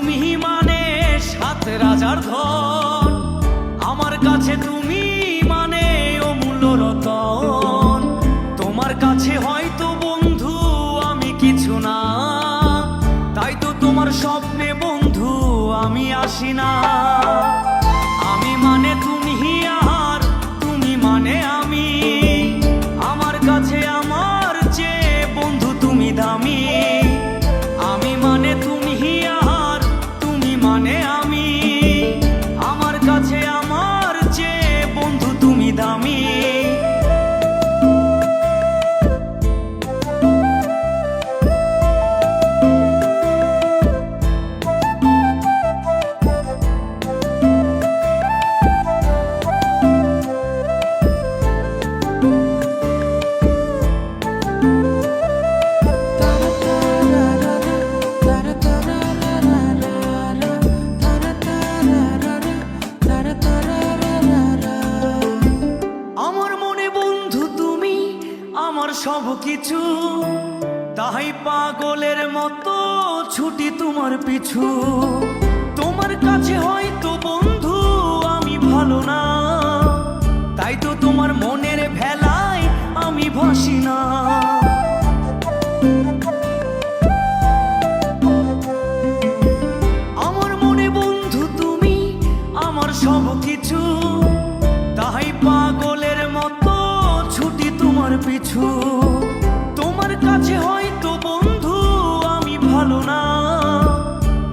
তুমি মানে সাত রাজার ধন, আমার কাছে তুমি মানে অমূল্য রতন। তোমার কাছে হয়তো বন্ধু আমি কিছু না, তাই তো তোমার স্বপ্নে বন্ধু আমি আসি না। আমি মানে তুমি আর তুমি মানে আমি, আমার কাছে আমার চেয়ে বন্ধু তুমি দামি। আমি মানে তুমি আর তুমি মানে আমি, আমার কাছে আমার চেয়ে বন্ধু তুমি দামি। আমার সব কিছু, তাই পাগলের মতো ছুটি তোমার পিছু। তোমার কাছে হয়তো বন্ধু আমি ভালো না, তাই তো তোমার মনের ভেলায় আমি ভাসি না। আমার মনে বন্ধু তুমি আমার সব কিছু, তাই পাগলের মতো ছুটি তোমার পিছু। তোমার কাছে হয়তো বন্ধু আমি ভালো না,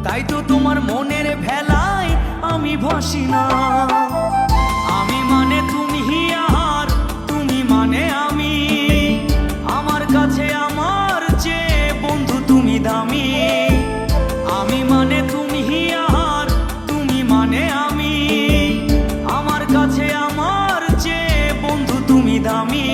তাই তো তোমার মনের ভেলায় আমি ভাসি না। আমি মানে তুমি আর তুমি মানে আমি, আমার কাছে আমার চেয়ে বন্ধু তুমি দামি। আমি মানে তুমি আর তুমি মানে আমি, আমার কাছে আমার চেয়ে বন্ধু তুমি দামি।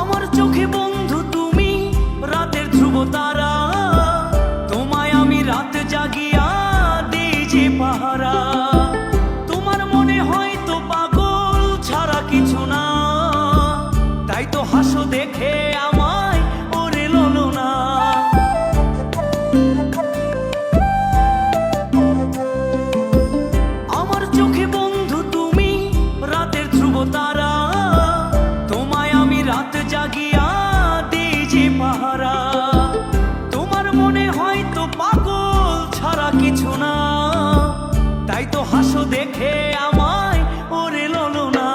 আমার চোখে বন্ধু তুমি রাতের ধ্রুব তারা, তোমায় আমি রাত জাগিয়া দিই যে পাহারা। তোমার মনে হয়তো পাগল ছাড়া কিছু না, তাই তো হাসো দেখে আমায় ওরে ললো না। আমার চোখে বন্ধু তুমি রাতের ধ্রুব তারা, তোমায় আমি রাত জাগিয়া দিই যে পাহারা। তোমার মনে হয়তো পাগল ছাড়া কিছু না, তাই তো হাসো দেখে আমায় ওরে ললো না।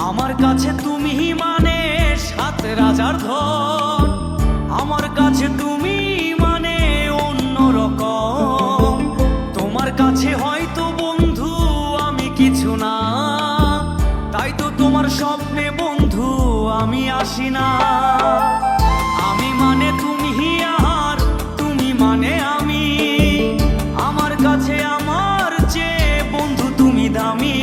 আমার কাছে তুমি মানে সাত রাজার ধন, আমার কাছে তুমি মানে অন্য রকম। তোমার কাছে হয়তো বন্ধু আমি কিছু না, তাই তো তোমার স্বপ্নে বন্ধু আমি আসি না। আমি মানে তুমি আর তুমি মানে আমি, আমার কাছে আমার চেয়ে বন্ধু তুমি দামি।